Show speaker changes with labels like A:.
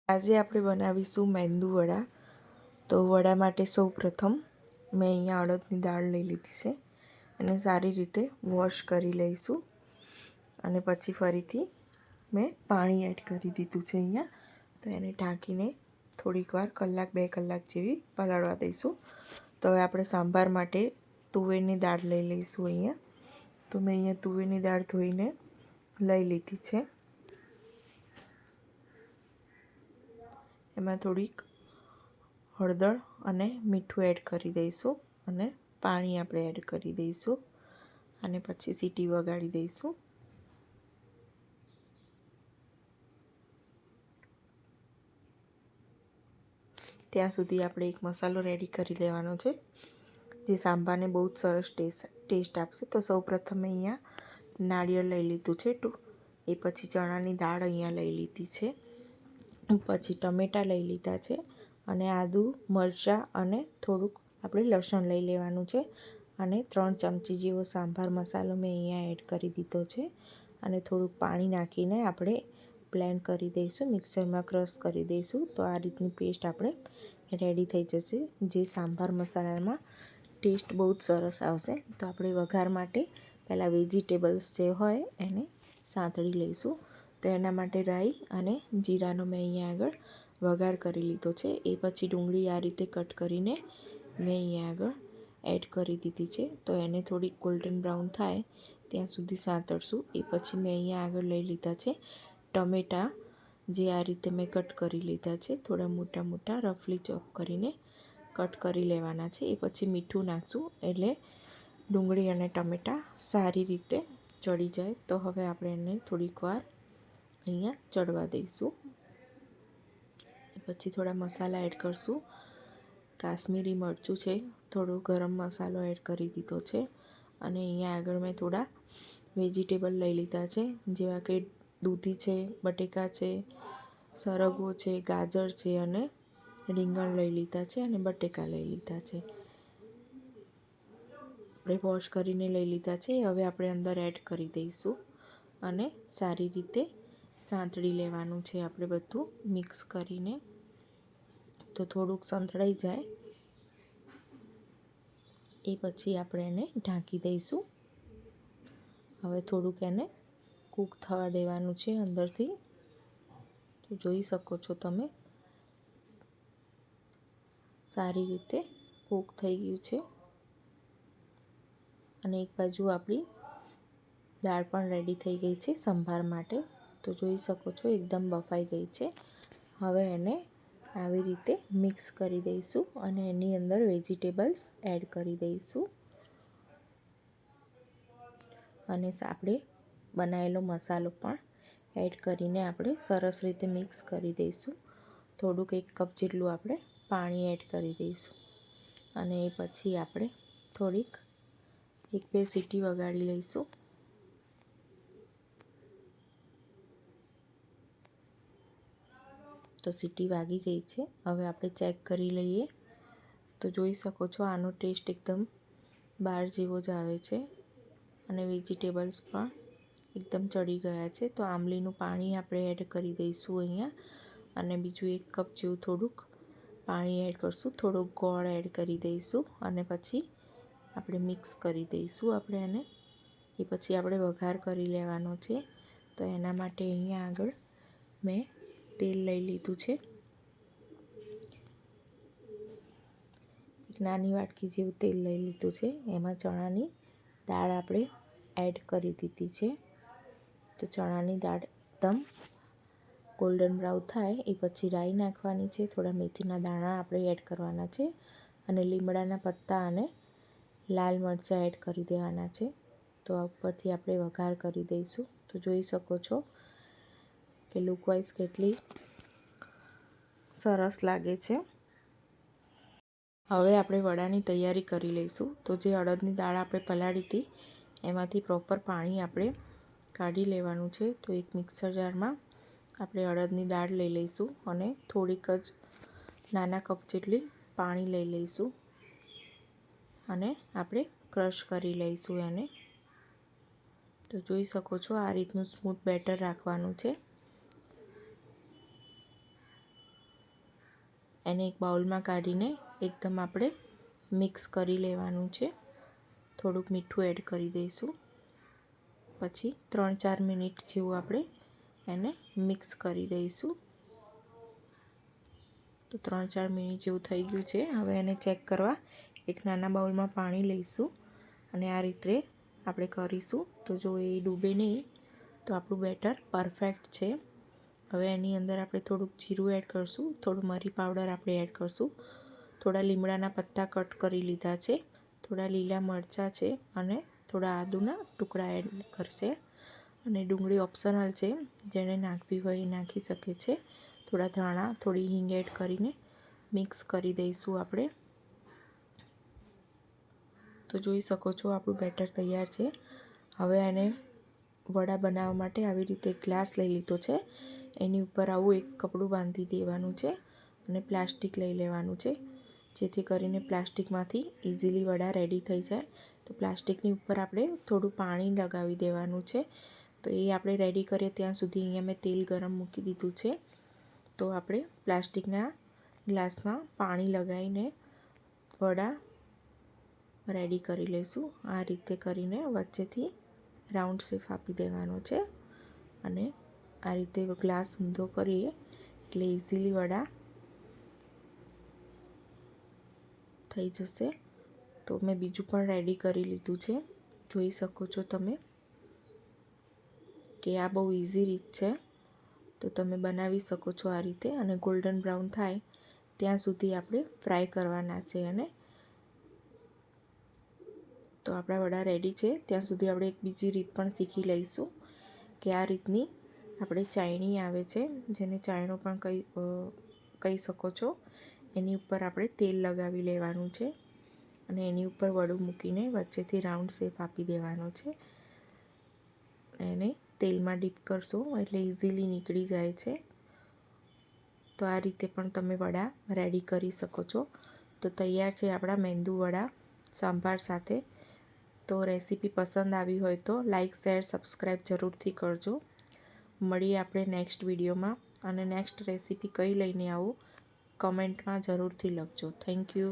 A: આજે આપણે બનાવીશું મેંદુ વડા. તો વડા માટે સૌપ્રથમ મેં અહીંયા અડદની દાળ લઈ લીધી છે અને સારી રીતે વોશ કરી લઈશું. અને પછી ફરીથી મેં પાણી એડ કરી દીધું છે અહીંયા. તો એને ઢાંકીને થોડીક વાર કલાક 2 કલાક જેવી પલાળવા દઈશું. તો હવે આપણે સાંભાર માટે તુવેરની દાળ લઈ લઈશું અહીંયા. તો મેં અહીંયા તુવેરની દાળ ધોઈને લઈ લીધી છે. એમાં થોડીક હળદર અને મીઠું એડ કરી દઈશું અને પાણી આપણે એડ કરી દઈશું અને પછી સીટી વગાડી દઈશું. ત્યાં સુધી આપણે એક મસાલો રેડી કરી લેવાનો છે જે સાંભારને બહુ જ સરસ ટેસ્ટ આપશે. તો સૌપ્રથમ અહીંયા નાળિયેર લઈ લીધું છે એ પછી ચણાની દાળ અહીંયા લઈ લીધી છે, પછી ટમેટાં લઈ લીધા છે અને આદુ મરચાં અને થોડુંક આપણે લસણ લઈ લેવાનું છે અને 3 ચમચી જેવો સાંભાર મસાલો મેં અહીંયા એડ કરી દીધો છે અને થોડુંક પાણી નાખીને આપણે બ્લેન્ડ કરી દઈશું, મિક્સરમાં ક્રશ કરી દઈશું. તો આ રીતની પેસ્ટ આપણે રેડી થઈ જશે, જે સાંભાર મસાલામાં ટેસ્ટ બહુ જ સરસ આવશે. તો આપણે વઘાર માટે પહેલાં વેજીટેબલ્સ જે હોય એને સાંતળી લઈશું. તો એના માટે રાઈ અને જીરાનો મેં અહીંયા આગળ વઘાર કરી લીધો છે. એ પછી ડુંગળી આ રીતે કટ કરીને મેં અહીંયા આગળ એડ કરી દીધી છે. તો એને થોડીક ગોલ્ડન બ્રાઉન થાય ત્યાં સુધી સાંતળશું. એ પછી મેં અહીંયા આગળ લઈ લીધા છે ટમેટાં, જે આ રીતે મેં કટ કરી લીધા છે, થોડા મોટા મોટા રફલી ચોપ કરીને કટ કરી લેવાના છે. એ પછી મીઠું નાખશું એટલે ડુંગળી અને ટમેટાં સારી રીતે ચડી જાય. તો હવે આપણે એને થોડીક વાર અહીંયા ચડવા દઈશું. પછી થોડા મસાલા એડ કરશું. કાશ્મીરી મરચું છે, થોડો ગરમ મસાલો એડ કરી દીધો છે અને અહીંયા આગળ મેં થોડા વેજીટેબલ લઈ લીધા છે, જેવા કે દૂધી છે, બટેકા છે, સરગવો છે, ગાજર છે અને રીંગણ લઈ લીધા છે અને બટેકા લઈ લીધા છે. આપણે વોશ કરીને લઈ લીધા છે. હવે આપણે અંદર એડ કરી દઈશું અને સારી રીતે સાંતળી લેવાનું છે આપણે બધું મિક્સ કરીને. તો થોડુંક સંતળાઈ જાય એ પછી આપણે એને ઢાંકી દઈશું. હવે થોડુંક એને કૂક થવા દેવાનું છે અંદરથી. તો જોઈ શકો છો તમે સારી રીતે કૂક થઈ ગયું છે અને એક બાજુ આપણી દાળ પણ રેડી થઈ ગઈ છે સંભાર માટે. તો જોઈ શકો છો એકદમ બફાઈ ગઈ છે. હવે એને આવી રીતે મિક્સ કરી દઈશું અને એની અંદર વેજીટેબલ્સ એડ કરી દઈશું અને આપણે બનાવેલો મસાલો પણ એડ કરીને આપણે સરસ રીતે મિક્સ કરી દઈશું. થોડુંક 1 કપ જેટલું આપણે પાણી એડ કરી દઈશું અને એ પછી આપણે થોડીક 1-2 સીટી વગાડી લઈશું. તો સીટી વાગી ગઈ છે. હવે આપણે ચેક કરી લઈએ. તો જોઈ શકો છો આનો ટેસ્ટ એકદમ બહાર જેવો જ આવે છે અને વેજીટેબલ્સ પણ એકદમ ચડી ગયા છે. તો આમલીનું પાણી આપણે એડ કરી દઈશું અહીંયા અને બીજું 1 કપ જેવું થોડુંક પાણી એડ કરશું, થોડોક ગોળ એડ કરી દઈશું અને પછી આપણે મિક્સ કરી દઈશું આપણે એને. એ પછી આપણે વઘાર કરી લેવાનો છે. તો એના માટે અહીંયા આગળ મેં તેલ લઈ લીધું છે, એક નાની વાટકી જેવું તેલ લઈ લીધું છે. એમાં ચણાની દાળ આપણે એડ કરી દીધી છે. તો ચણાની દાળ એકદમ ગોલ્ડન બ્રાઉન થાય એ પછી રાઈ નાખવાની છે, થોડા મેથીના દાણા આપણે એડ કરવાના છે અને લીમડાના પત્તા અને લાલ મરચાં એડ કરી દેવાના છે. તો આ ઉપરથી આપણે વઘાર કરી દઈશું. તો જોઈ શકો છો કે લુકવાઇઝ કેટલી સરસ લાગે છે. હવે આપણે વડાની તૈયારી કરી લઈશું. તો જે અડદની દાળ આપણે પલાળી હતી એમાંથી પ્રોપર પાણી આપણે કાઢી લેવાનું છે. તો એક મિક્સર જારમાં આપણે અડદની દાળ લઈ લઈશું અને થોડીક જ નાના કપ જેટલી પાણી લઈ લઈશું અને આપણે ક્રશ કરી લઈશું એને. તો જોઈ શકો છો આ રીતનું સ્મૂથ બેટર રાખવાનું છે. એને એક બાઉલમાં કાઢીને એકદમ આપણે મિક્સ કરી લેવાનું છે. થોડુંક મીઠું એડ કરી દઈશું. પછી 3-4 મિનિટ જેવું આપણે એને મિક્સ કરી દઈશું. તો 3-4 મિનિટ જેવું થઈ ગયું છે. હવે એને ચેક કરવા એક નાના બાઉલમાં પાણી લઈશું અને આ રીતે આપણે કરીશું. તો જો એ ડૂબે નહીં તો આપણું બેટર પરફેક્ટ છે. હવે એની અંદર આપણે થોડુંક જીરું એડ કરશું, થોડું મરી પાવડર આપણે એડ કરશું, થોડા લીમડાના પત્તા કટ કરી લીધા છે, થોડા લીલા મરચાં છે અને થોડા આદુના ટુકડા એડ કરશે. અને ડુંગળી ઓપ્શનલ છે, જેણે નાખવી હોય એ નાખી શકે છે. થોડા ધાણા, થોડી હિંગ એડ કરીને મિક્સ કરી દઈશું આપણે. તો જોઈ શકો છો આપણું બેટર તૈયાર છે. હવે એને વડા બનાવવા માટે આવી રીતે ગ્લાસ લઈ લીધો છે. એની ઉપર આવું એક કપડું બાંધી દેવાનું છે અને પ્લાસ્ટિક લઈ લેવાનું છે, જેથી કરીને પ્લાસ્ટિકમાંથી ઇઝીલી વડા રેડી થઈ જાય. તો પ્લાસ્ટિકની ઉપર આપણે થોડું પાણી લગાવી દેવાનું છે. તો એ આપણે રેડી કરીએ ત્યાં સુધી અહીંયા મેં તેલ ગરમ મૂકી દીધું છે. તો આપણે પ્લાસ્ટિકના ગ્લાસમાં પાણી લગાવીને વડા રેડી કરી લઈશું. આ રીતે કરીને વચ્ચેથી રાઉન્ડ શેપ આપી દેવાનો છે અને આ રીતે ગ્લાસ ઊંધો કરીએ એટલે ઇઝીલી વડા થઈ જશે. તો મેં બીજું પણ રેડી કરી લીધું છે. જોઈ શકો છો તમે કે આ બહુ ઇઝી રીત છે. તો તમે બનાવી શકો છો આ રીતે. અને ગોલ્ડન બ્રાઉન થાય ત્યાં સુધી આપણે ફ્રાય કરવાના છે. અને તો આપણા વડા રેડી છે. ત્યાં સુધી આપણે એક બીજી રીત પણ શીખી લઈશું કે આ રીતની આપણે ચાયણી આવે છે, જેને ચાયણો પણ કહી શકો છો. એની ઉપર આપણે તેલ લગાવી લેવાનું છે અને એની ઉપર વડું મૂકીને વચ્ચેથી રાઉન્ડ શેપ આપી દેવાનો છે. એને તેલમાં ડીપ કરશો એટલે ઇઝીલી નીકળી જાય છે. તો આ રીતે પણ તમે વડા રેડી કરી શકો છો. તો તૈયાર છે આપણા મેંદુ વડા સંભાર સાથે. તો રેસીપી પસંદ આવી હોય તો લાઇક, શેર, સબસ્ક્રાઈબ જરૂરથી કરજો. મળીએ આપણે નેક્સ્ટ વિડીયોમાં. અને નેક્સ્ટ રેસીપી કઈ લઈને આવું કમેન્ટમાં જરૂરથી લખજો. Thank you.